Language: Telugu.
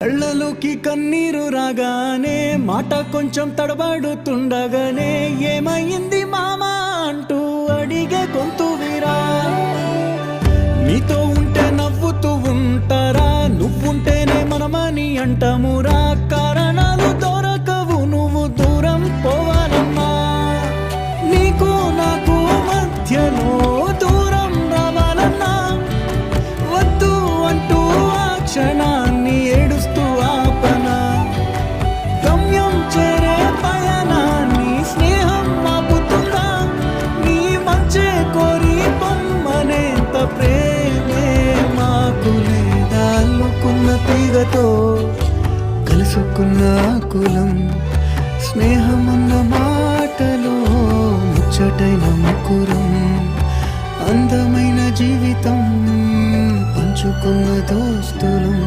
కళ్ళలోకి కన్నీరు రాగానే మాట కొంచెం తడబడుతుండగానే ఏమైంది మామా అంటూ అడిగే గొంతు వీరా. నీతో ఉంటే నవ్వుతూ ఉంటారా, నువ్వుంటేనే మనమని అంటామురా. కారణాలు దొరకవు నువ్వు దూరం పోవాలన్నా, నీకు నాకు మధ్యలో దూరం రావాలన్నా. వద్దు అంటూ ఆ క్షణాన్ని ఏడుస్తూ ఆపనా. గమ్యం చేరే పయనాన్ని స్నేహం ఆపుతుందా. నీ మంచే కోరి పొమ్మనేంత ప్రేమే మాకు లేదా. అల్లుకున్న తీగతో కలుసుకున్న కులం, స్నేహమన్న మాటలో ముచ్చటైన ముకురం. అందమైన జీవితం పంచుకున్న దోస్తులం.